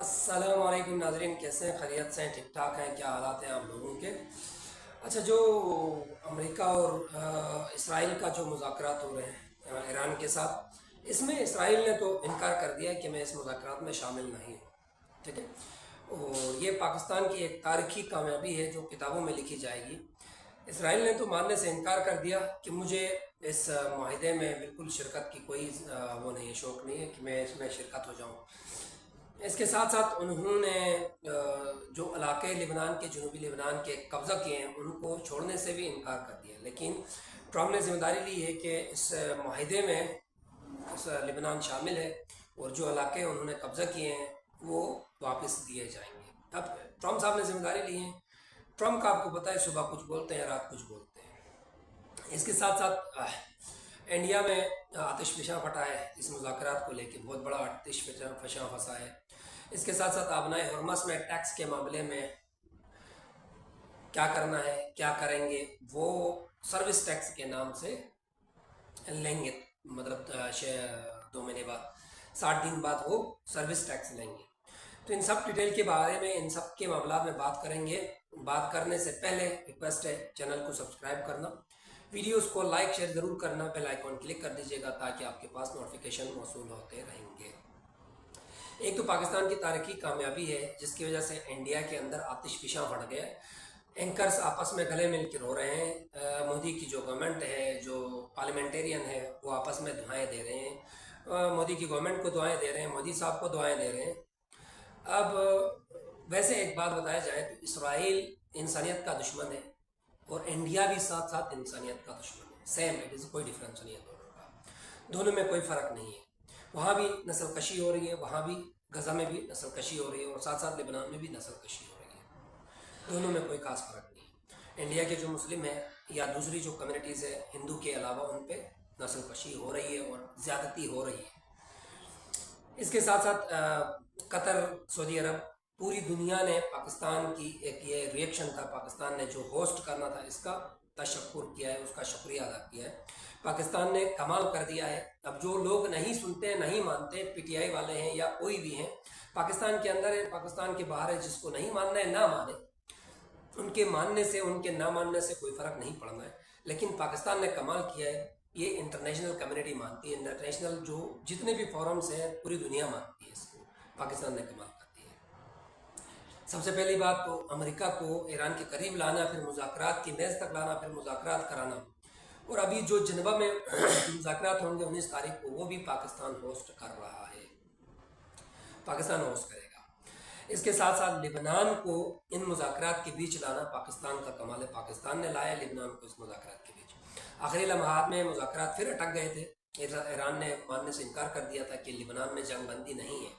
अस्सलाम वालेकुम नाज़रीन, कैसे हैं? खैरियत से हैं? ठीक ठाक हैं? क्या हालात हैं आप लोगों के? अच्छा, जो अमेरिका और इसराइल का जो मुज़ाकरात हो रहे हैं ईरान के साथ, इसमें इसराइल ने तो इनकार कर दिया है कि मैं इस मुज़ाकरात में शामिल नहीं हूँ। ठीक है। और ये पाकिस्तान की एक तारीखी कामयाबी है जो किताबों में लिखी जाएगी। इसराइल ने तो मानने से इनकार कर दिया कि मुझे इस माहिदे में बिल्कुल शिरकत की कोई वो नहीं है, शौक़ नहीं है कि मैं इसमें शिरकत हो जाऊँ। इसके साथ साथ उन्होंने जो इलाके लिबनान के, जनूबी लिबनान के कब्ज़ा किए हैं, उनको छोड़ने से भी इनकार कर दिया। लेकिन ट्रम्प ने जिम्मेदारी ली है कि इस माहिदे में इस लिबनान शामिल है और जो इलाके उन्होंने कब्ज़ा किए हैं वो वापस दिए जाएंगे। अब ट्रम्प साहब ने जिम्मेदारी ली है। ट्रम्प का आपको पता है, सुबह कुछ बोलते हैं, रात कुछ बोलते हैं। इसके साथ साथ इंडिया में आतिश फिशा फटा है इस मुज़ाकरात को लेकर, बहुत बड़ा आतिश फिशा फंसा है। इसके साथ साथ आबनाए हरमस में टैक्स के मामले में क्या करना है, क्या करेंगे, वो सर्विस टैक्स के नाम से लेंगे। मतलब 2 महीने बाद, 60 दिन बाद वो सर्विस टैक्स लेंगे। तो इन सब डिटेल के बारे में, इन सब के मामला में बात करेंगे। बात करने से पहले रिक्वेस्ट है चैनल को सब्सक्राइब करना, वीडियोस को लाइक शेयर ज़रूर करना, बेल आइकॉन क्लिक कर दीजिएगा ताकि आपके पास नोटिफिकेशन मौसूल होते रहेंगे। एक तो पाकिस्तान की तारीखी कामयाबी है जिसकी वजह से इंडिया के अंदर आतिश फिशा बढ़ गया है। एंकर्स आपस में गले मिल के रो रहे हैं। मोदी की जो गवर्नमेंट है, जो पार्लियामेंटेरियन है, वो आपस में दुआएं दे रहे हैं। मोदी की गवर्नमेंट को दुआएं दे रहे हैं, मोदी साहब को दुआएं दे रहे हैं। अब वैसे एक बात बताया जाए तो इसराइल इंसानियत का दुश्मन है और इंडिया भी साथ साथ इंसानियत का दुश्मन है। सेम, इट इज़ कोई डिफरेंस नहीं है दोनों का, दोनों में कोई फ़र्क नहीं है। वहाँ भी नस्ल कशी हो रही है, वहाँ भी गज़ा में भी नस्ल कशी हो रही है और साथ साथ लेबनान में भी नस्ल कशी हो रही है। दोनों में कोई खास फ़र्क नहीं है। इंडिया के जो मुस्लिम हैं या दूसरी जो कम्युनिटीज़ है हिंदू के अलावा, उन पे नस्ल कशी हो रही है और ज़्यादती हो रही है। इसके साथ साथ कतर, सऊदी अरब, पूरी दुनिया ने पाकिस्तान की एक ये रिएक्शन था, पाकिस्तान ने जो होस्ट करना था इसका तशक्कुर किया है, उसका शुक्रिया अदा किया है। पाकिस्तान ने कमाल कर दिया है। अब जो लोग नहीं सुनते, नहीं मानते, पीटीआई वाले हैं या कोई भी हैं, पाकिस्तान के अंदर है, पाकिस्तान के बाहर है, जिसको नहीं मानना है ना माने, उनके मानने से, उनके ना मानने से कोई फ़र्क नहीं पड़ना है। लेकिन पाकिस्तान ने कमाल किया है, ये इंटरनेशनल कम्युनिटी मानती है, इंटरनेशनल जो जितने भी फोरम्स हैं पूरी दुनिया मानती है इसको। पाकिस्तान ने कमाल कर दिया है। सबसे पहली बात तो अमेरिका को ईरान के करीब लाना, फिर मुज़ाकरात की मेज़ तक लाना, फिर मुज़ाकरात कराना। और अभी जो जिनेवा में मुज़ाकरात होंगे 19 तारीख को, वो भी पाकिस्तान होस्ट कर रहा है, पाकिस्तान होस्ट करेगा। इसके साथ साथ लिबनान को इन मुज़ाकरात के बीच लाना पाकिस्तान का कमाल है। पाकिस्तान ने लाया लिबनान को इस मुज़ाकरात के बीच। आखिरी लम्हात में मुज़ाकरात फिर अटक गए थे। ईरान ने मानने से इनकार कर दिया था कि लिबनान में जंग बंदी नहीं है।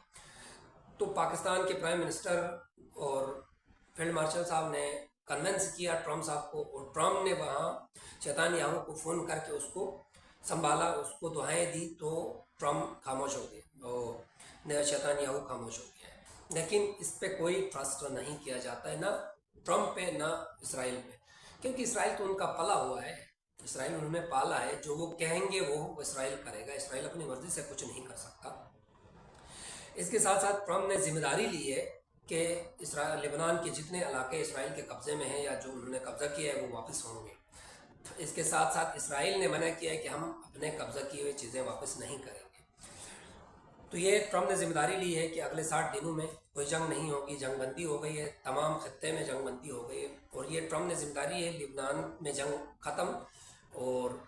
तो पाकिस्तान के प्राइम मिनिस्टर और फील्ड मार्शल साहब ने कन्विंस किया ट्रम्प साहब को, और ट्रम्प ने वहाँ नेतन्याहू को फ़ोन करके उसको संभाला, उसको दुआएं दी, तो ट्रम्प खामोश हो गए और नेतन्याहू खामोश हो गया है। लेकिन इस पर कोई ट्रस्ट नहीं किया जाता है, ना ट्रम्प पे ना इसराइल पे, क्योंकि इसराइल तो उनका पला हुआ है, इसराइल उन्होंने पाला है। जो वो कहेंगे वो इसराइल करेगा, इसराइल अपनी मर्जी से कुछ नहीं कर सकता। इसके साथ साथ ट्रम्प ने जिम्मेदारी ली है कि लेबनान के जितने इलाके इसराइल के कब्ज़े में हैं या जो उन्होंने कब्ज़ा किया है वो वापस होंगे। इसके साथ साथ इसराइल ने मना किया है कि हम अपने कब्ज़ा किए हुए चीज़ें वापस नहीं करेंगे। तो ये ट्रम्प ने जिम्मेदारी ली है कि अगले 60 दिनों में कोई जंग नहीं होगी, जंग बंदी हो गई है, तमाम खत्ते में जंग बंदी हो गई है। और ये ट्रम्प ने जिम्मेदारी है, लिबनान में जंग ख़त्म और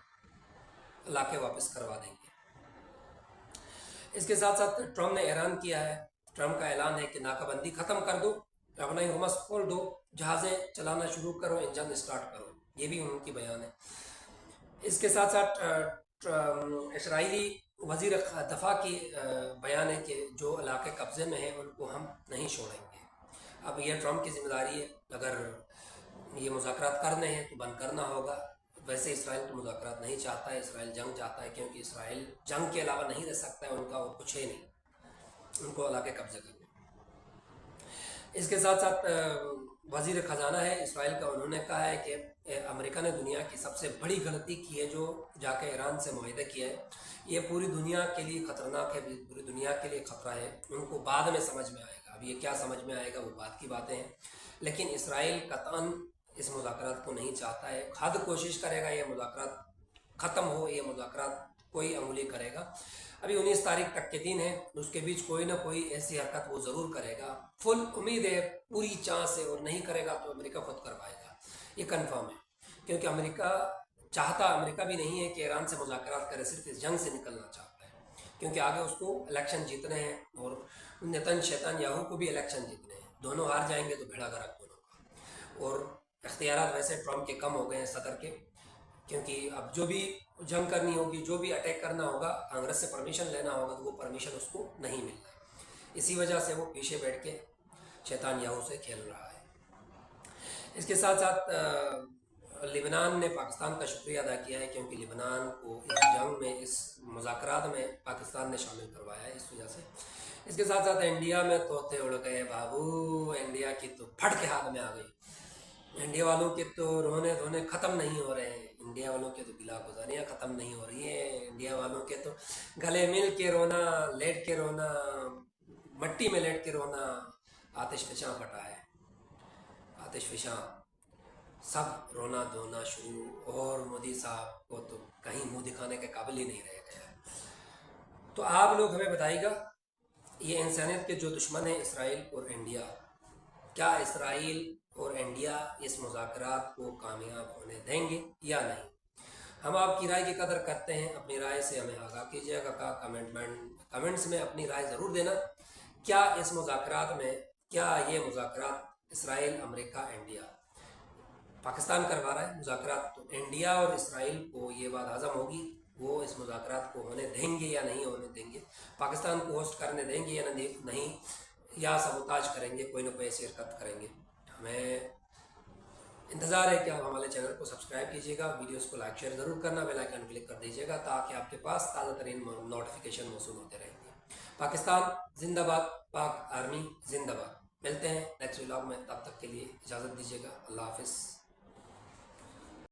इलाके वापस करवा देंगे। इसके साथ साथ ट्रम्प ने ऐलान किया है, ट्रम्प का ऐलान है कि नाकाबंदी ख़त्म कर दो, अपना हरमस खोल दो, जहाज़ें चलाना शुरू करो, इंजन स्टार्ट करो। ये भी उनकी बयान है। इसके साथ साथ इसराइली वज़ीर दफ़ा की बयान है कि जो इलाके कब्ज़े में हैं उनको हम नहीं छोड़ेंगे। अब ये ट्रम्प की जिम्मेदारी है, अगर ये मुज़ाकरात करने हैं तो बंद करना होगा। वैसे इसराइल तो मुज़ाकरात नहीं चाहता है, इसराइल जंग चाहता है, क्योंकि इसराइल जंग के अलावा नहीं रह सकता है, उनका और कुछ है नहीं, उनको इलाके कब्ज़े करने। इसके साथ साथ वज़ीर ख़जाना है इसराइल का, उन्होंने कहा है कि अमेरिका ने दुनिया की सबसे बड़ी गलती की है जो जाके ईरान से मुआहदा किया है। ये पूरी दुनिया के लिए ख़तरनाक है, पूरी दुनिया के लिए ख़तरा है, उनको बाद में समझ में आएगा। اب ये क्या समझ में आएगा वो बात की बातें हैं, लेकिन इसराइल कतन इस मुज़ाकरात को नहीं चाहता है। हद कोशिश करेगा ये मुज़ाकरात ख़त्म हो, ये मुज़ाकरात कोई अंगुली करेगा। अभी 19 तारीख तक के दिन है, उसके बीच कोई ना कोई ऐसी हरकत वो ज़रूर करेगा। फुल उम्मीद है, पूरी चांस है, और नहीं करेगा तो अमेरिका खुद करवाएगा, ये कन्फर्म है। क्योंकि अमेरिका भी नहीं है कि ईरान से मुज़ाकरात करे, सिर्फ इस जंग से निकलना चाहता है, क्योंकि आगे उसको इलेक्शन जीतने हैं और नेतन्याहू को भी इलेक्शन जीतने हैं। दोनों हार जाएंगे तो भेड़ा गर्क दोनों का। और इख्तियारात वैसे ट्रम्प के कम हो गए हैं, सदर के, क्योंकि अब जो भी जंग करनी होगी, जो भी अटैक करना होगा, कांग्रेस से परमिशन लेना होगा, तो वो परमिशन उसको नहीं मिलना है। इसी वजह से वो पीछे बैठ के नेतन्याहू से खेल रहा है। इसके साथ साथ लिबनान ने पाकिस्तान का शुक्रिया अदा किया है, क्योंकि लिबनान को इस जंग में, इस मुज़ाकरात में पाकिस्तान ने शामिल करवाया है, इस वजह से। इसके साथ साथ इंडिया में तोते उड़ गए बाबू, इंडिया की तो फट के हाथ में आ गई। इंडिया वालों के तो रोने धोने ख़त्म नहीं हो रहे हैं, इंडिया वालों के तो गिला गुजारियाँ ख़त्म नहीं हो रही है। इंडिया वालों के तो गले मिल के रोना, लेट के रोना, मट्टी में लेट के रोना, आतिश फिशां फटा है, आतिश फिशां, सब रोना धोना शुरू। और मोदी साहब को तो कहीं मुंह दिखाने के काबिल ही नहीं रह गया। तो आप लोग हमें बताइएगा, ये इंसानियत के जो दुश्मन हैं इसराइल और इंडिया, क्या इसराइल और इंडिया इस मुज़ाकरात को कामयाब होने देंगे या नहीं? हम आपकी राय की कदर करते हैं, अपनी राय से हमें आगाह कीजिएगा। कमेंट्स में अपनी राय ज़रूर देना। क्या इस मुज़ाकरात में, क्या ये मुज़ाकरात इसराइल, अमेरिका, इंडिया, पाकिस्तान करवा रहा है मुज़ाकरात, तो इंडिया और इसराइल को ये बात हज़म होगी, वो इस मुज़ाकरात को होने देंगे या नहीं होने देंगे? पाकिस्तान को होस्ट करने देंगे या नहीं, या सबूताज करेंगे, कोई ना कोई ऐसी हरकत करेंगे? हमें इंतज़ार है कि आप हमारे चैनल को सब्सक्राइब कीजिएगा, वीडियोस को लाइक शेयर ज़रूर करना, बेल आइकन क्लिक कर दीजिएगा, ताकि आपके पास ताज़ा तरीन नोटिफिकेशन मौसूल होते रहेंगे। पाकिस्तान जिंदाबाद, पाक आर्मी जिंदाबाद। मिलते हैं नेक्स्ट व्लॉग में, तब तक के लिए इजाज़त दीजिएगा। अल्लाह हाफिज़।